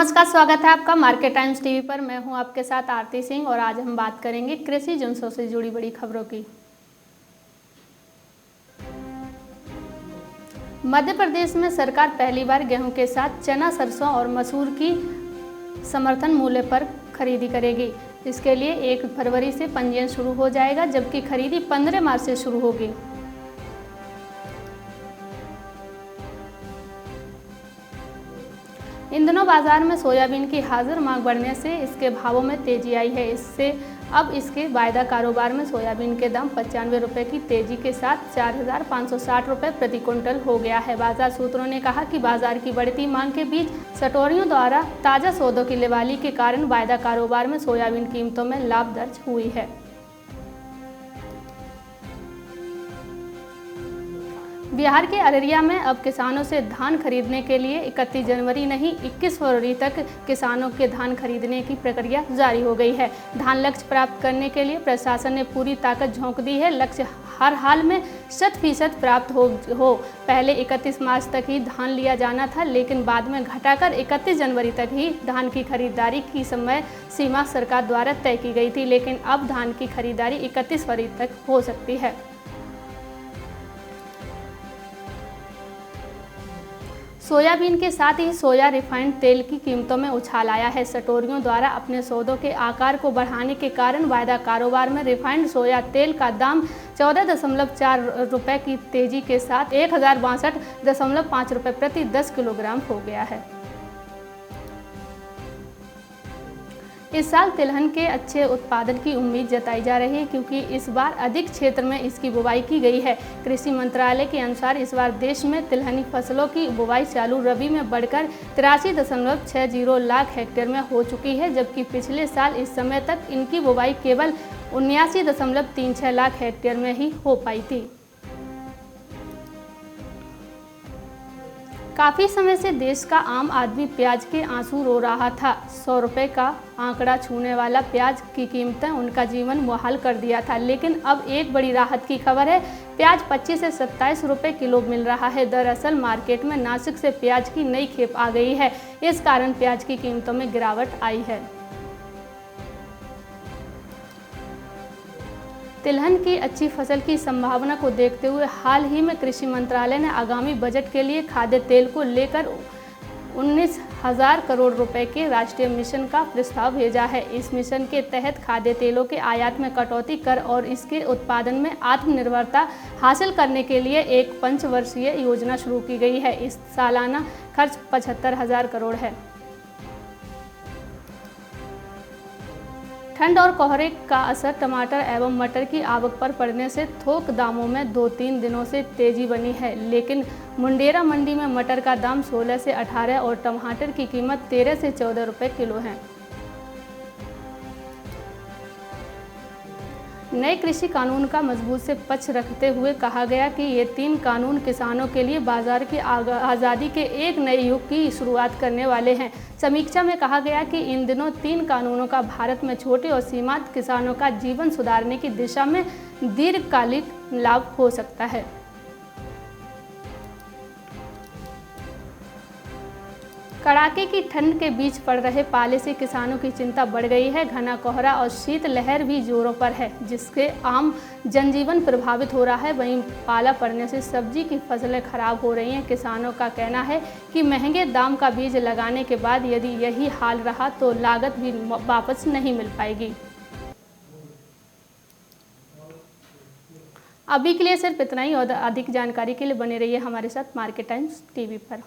नमस्कार, स्वागत है आपका मार्केट टाइम्स टीवी पर। मैं हूं आपके साथ आरती सिंह और आज हम बात करेंगे कृषि जिंसों से जुड़ी बड़ी खबरों की। मध्य प्रदेश में सरकार पहली बार गेहूं के साथ चना, सरसों और मसूर की समर्थन मूल्य पर खरीदी करेगी। इसके लिए 1 फरवरी से पंजीयन शुरू हो जाएगा, जबकि खरीदी 15 मार्च से शुरू होगी। इन दिनों बाजार में सोयाबीन की हाजिर मांग बढ़ने से इसके भावों में तेजी आई है। इससे अब इसके वायदा कारोबार में सोयाबीन के दाम 95 रुपये की तेजी के साथ 4,560 रुपये प्रति क्विंटल हो गया है। बाजार सूत्रों ने कहा कि बाजार की बढ़ती मांग के बीच सटोरियों द्वारा ताज़ा सौदों की लेवाली के कारण वायदा कारोबार में सोयाबीन कीमतों में लाभ दर्ज हुई है। बिहार के अररिया में अब किसानों से धान खरीदने के लिए 31 जनवरी नहीं 21 फरवरी तक किसानों के धान खरीदने की प्रक्रिया जारी हो गई है। धान लक्ष्य प्राप्त करने के लिए प्रशासन ने पूरी ताकत झोंक दी है। लक्ष्य हर हाल में 100% प्राप्त हो। पहले 31 मार्च तक ही धान लिया जाना था, लेकिन बाद में घटाकर 31 जनवरी तक ही धान की खरीदारी की समय सीमा सरकार द्वारा तय की गई थी, लेकिन अब धान की खरीदारी 31 फरवरी तक हो सकती है। सोयाबीन के साथ ही सोया रिफाइंड तेल की कीमतों में उछाल आया है। सटोरियों द्वारा अपने सौदों के आकार को बढ़ाने के कारण वायदा कारोबार में रिफाइंड सोया तेल का दाम 14.4 रुपये की तेजी के साथ 1,062.5 रुपये प्रति 10 किलोग्राम हो गया है। इस साल तिलहन के अच्छे उत्पादन की उम्मीद जताई जा रही है, क्योंकि इस बार अधिक क्षेत्र में इसकी बुवाई की गई है। कृषि मंत्रालय के अनुसार इस बार देश में तिलहनी फसलों की बुवाई चालू रबी में बढ़कर 83.60 लाख हेक्टेयर में हो चुकी है, जबकि पिछले साल इस समय तक इनकी बुवाई केवल 79.36 लाख हेक्टेयर में ही हो पाई थी। काफ़ी समय से देश का आम आदमी प्याज के आंसू रो रहा था। 100 रुपये का आंकड़ा छूने वाला प्याज की कीमतें उनका जीवन मुहाल कर दिया था, लेकिन अब एक बड़ी राहत की खबर है। प्याज 25 से 27 रुपये किलो मिल रहा है। दरअसल मार्केट में नासिक से प्याज की नई खेप आ गई है। इस कारण प्याज की कीमतों में गिरावट आई है। तिलहन की अच्छी फसल की संभावना को देखते हुए हाल ही में कृषि मंत्रालय ने आगामी बजट के लिए खाद्य तेल को लेकर 19,000 करोड़ रुपए के राष्ट्रीय मिशन का प्रस्ताव भेजा है। इस मिशन के तहत खाद्य तेलों के आयात में कटौती कर और इसके उत्पादन में आत्मनिर्भरता हासिल करने के लिए एक पंचवर्षीय योजना शुरू की गई है। इस सालाना खर्च 75,000 करोड़ है। ठंड और कोहरे का असर टमाटर एवं मटर की आवक पर पड़ने से थोक दामों में 2-3 दिनों से तेजी बनी है, लेकिन मुंडेरा मंडी में मटर का दाम 16 से 18 और टमाटर की कीमत 13 से 14 रुपये किलो है। नए कृषि कानून का मजबूत से पक्ष रखते हुए कहा गया कि ये 3 कानून किसानों के लिए बाजार की आज़ादी के एक नए युग की शुरुआत करने वाले हैं। समीक्षा में कहा गया कि इन दिनों 3 कानूनों का भारत में छोटे और सीमांत किसानों का जीवन सुधारने की दिशा में दीर्घकालिक लाभ हो सकता है। कड़ाके की ठंड के बीच पड़ रहे पाले से किसानों की चिंता बढ़ गई है। घना कोहरा और शीत लहर भी जोरों पर है, जिससे आम जनजीवन प्रभावित हो रहा है। वहीं पाला पड़ने से सब्जी की फसलें खराब हो रही हैं। किसानों का कहना है कि महंगे दाम का बीज लगाने के बाद यदि यही हाल रहा तो लागत भी वापस नहीं मिल पाएगी। अभी के लिए सिर्फ इतना ही, और अधिक जानकारी के लिए बने रहिए हमारे साथ मार्केट टाइम्स टीवी पर।